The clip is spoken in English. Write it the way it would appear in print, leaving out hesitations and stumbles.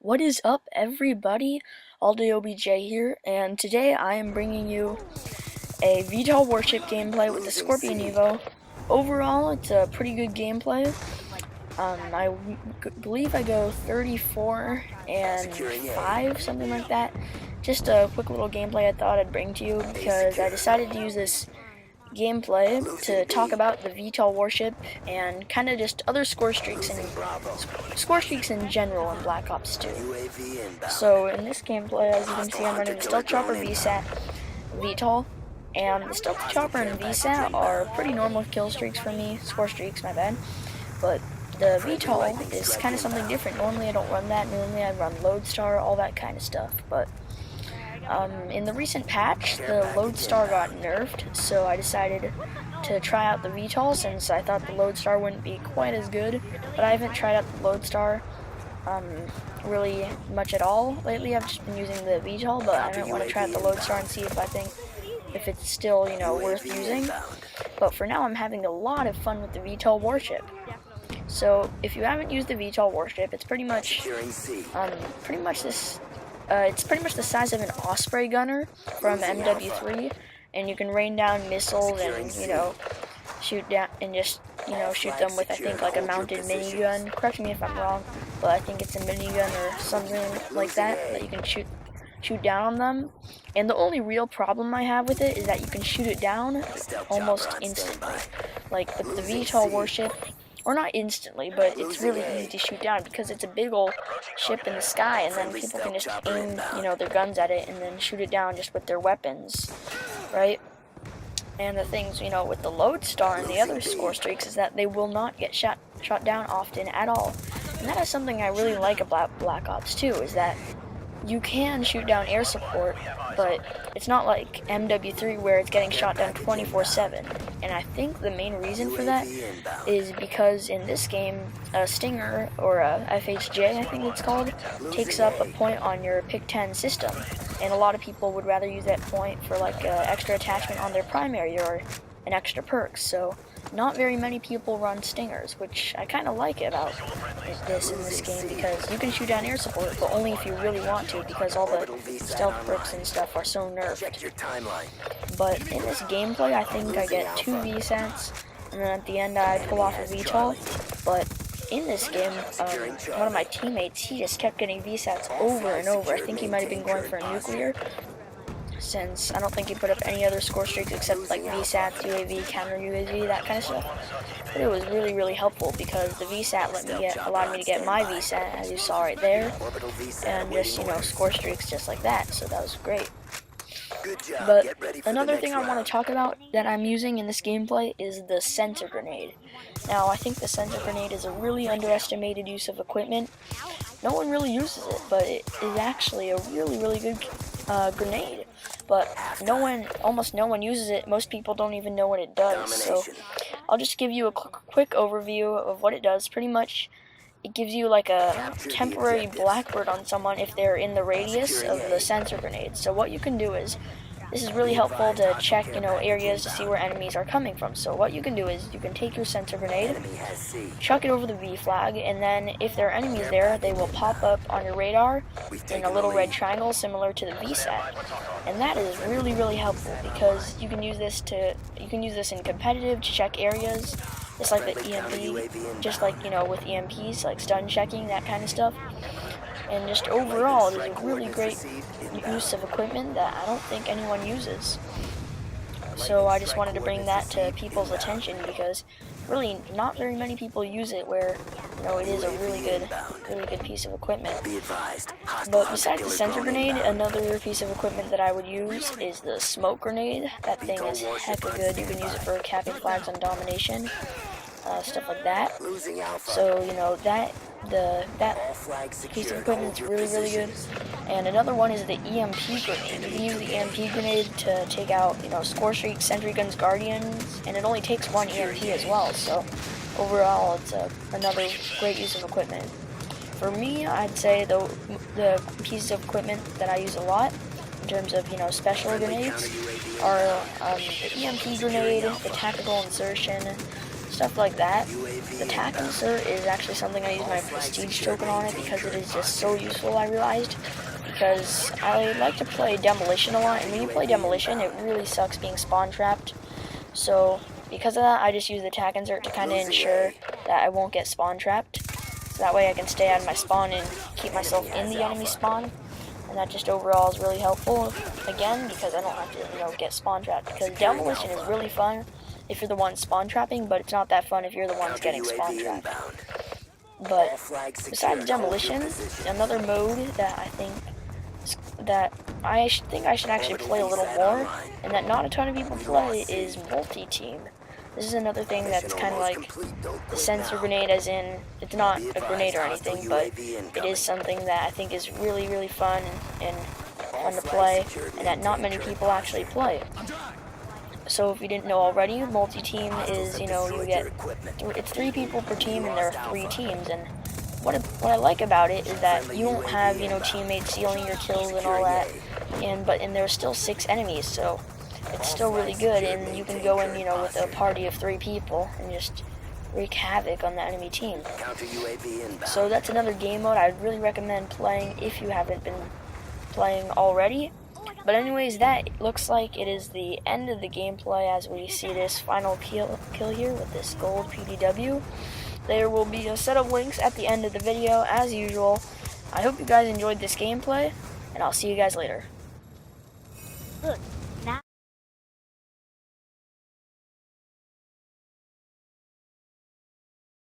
What is up, everybody? AllDayOBJ here, and today I am bringing you a VTOL Warship gameplay with the Scorpion Evo. Overall, it's a pretty good gameplay. I believe I go 34 and 5, something like that. Just a quick little gameplay I thought I'd bring to you because I decided to use this gameplay to talk about the VTOL Warship and kind of just other score streaks in general in Black Ops 2. So in this gameplay, as you can see, I'm running the Stealth Chopper VTOL, and the Stealth Chopper and VSAT are pretty normal kill streaks for me, score streaks, my bad. But the VTOL is kind of something different. Normally I don't run that. Normally I run Lodestar, all that kind of stuff. But in the recent patch, the Lodestar got nerfed, so I decided to try out the VTOL since I thought the Lodestar wouldn't be quite as good. But I haven't tried out the Lodestar really much at all lately. I've just been using the VTOL, but I might want to try out the Lodestar and see if it's still, worth using. But for now, I'm having a lot of fun with the VTOL Warship. So if you haven't used the VTOL Warship, it's pretty much it's pretty much the size of an Osprey gunner from MW3, and you can rain down missiles and shoot down and just shoot them with, I think, like a mounted minigun. Correct me if I'm wrong, but I think it's a minigun or something like that you can shoot down on them. And the only real problem I have with it is that you can shoot it down almost instantly. Like the VTOL Warship, or not instantly, but it's really easy to shoot down because it's a big old ship in the sky, and then people can just aim, their guns at it and then shoot it down just with their weapons, right? And the things, with the Lodestar and the other score streaks is that they will not get shot down often at all. And that is something I really like about Black Ops 2, is that you can shoot down air support, but it's not like MW3 where it's getting shot down 24/7. And I think the main reason for that is because in this game, a Stinger, or a FHJ I think it's called, takes up a point on your Pick-10 system. And a lot of people would rather use that point for like an extra attachment on their primary or an extra perk. So not very many people run Stingers, which I kind of like about this game, because you can shoot down air support, but only if you really want to, because all the stealth perks and stuff are so nerfed. But in this gameplay, I think I get 2 VSATs, and then at the end I pull off a VTOL. But in this game, one of my teammates, he just kept getting VSATs over and over. I think he might have been going for a nuclear, since I don't think he put up any other score streaks except like VSAT, UAV, counter UAV, that kind of stuff. But it was really, really helpful because the VSAT allowed me to get my VSAT, as you saw right there, and just, score streaks just like that, so that was great. But another thing I want to talk about that I'm using in this gameplay is the sensor grenade. Now, I think the sensor grenade is a really underestimated use of equipment. No one really uses it, but it is actually a really, really good grenade. But almost no one uses it. Most people don't even know what it does. So I'll just give you a quick overview of what it does. Pretty much, it gives you like a temporary blackbird on someone if they're in the radius of the sensor grenade. So what you can do is, this is really helpful to check, areas to see where enemies are coming from. So what you can do is, you can take your sensor grenade, chuck it over the V flag, and then if there are enemies there, they will pop up on your radar in a little red triangle similar to the VSAT. And that is really, really helpful because you can use this in competitive to check areas, just like the EMP, just like, with EMPs, like stun checking, that kind of stuff. And just overall, it is a really great use of equipment that I don't think anyone uses. So I just wanted to bring that to people's attention because really not very many people use it, where it is a really good piece of equipment. But besides the sensor grenade, another piece of equipment that I would use is the smoke grenade. That thing is hecka good. You can use it for capping flags on domination, stuff like that. So that piece of equipment is really, really good. And another one is the EMP grenade. You can use the EMP grenade to take out, score streaks, sentry guns, guardians, and it only takes 1 EMP as well. So overall, it's another great use of equipment. For me, I'd say the pieces of equipment that I use a lot in terms of special grenades are the EMP grenade, the tactical insertion, stuff like that, the tack insert is actually something I use my prestige token on it because it is just so useful, I realized. Because I like to play demolition a lot, and when you play demolition, it really sucks being spawn trapped. So because of that, I just use the tack insert to kind of ensure that I won't get spawn trapped. So that way I can stay out of my spawn and keep myself in the enemy spawn. And that just overall is really helpful, again, because I don't have to, get spawn trapped. Because demolition is really fun if you're the one spawn trapping, but it's not that fun if you're the ones getting spawn trapped. But besides demolition, another mode that I think I should actually play a little more, and that not a ton of people play, is multi-team. This is another thing that's kind of like the sensor grenade, as in, it's not a grenade or anything, but it is something that I think is really, really fun and fun to play, and that not many people actually play. So if you didn't know already, multi-team is, it's 3 people per team, and there are 3 teams, and what I like about it is that you won't have, teammates stealing your kills and all that, and there's still 6 enemies, so it's still really good, and you can go in, with a party of 3 people and just wreak havoc on the enemy team. So that's another game mode I'd really recommend playing if you haven't been playing already. But anyways, that looks like it is the end of the gameplay as we see this final kill here with this gold PDW. There will be a set of links at the end of the video, as usual. I hope you guys enjoyed this gameplay, and I'll see you guys later. Look.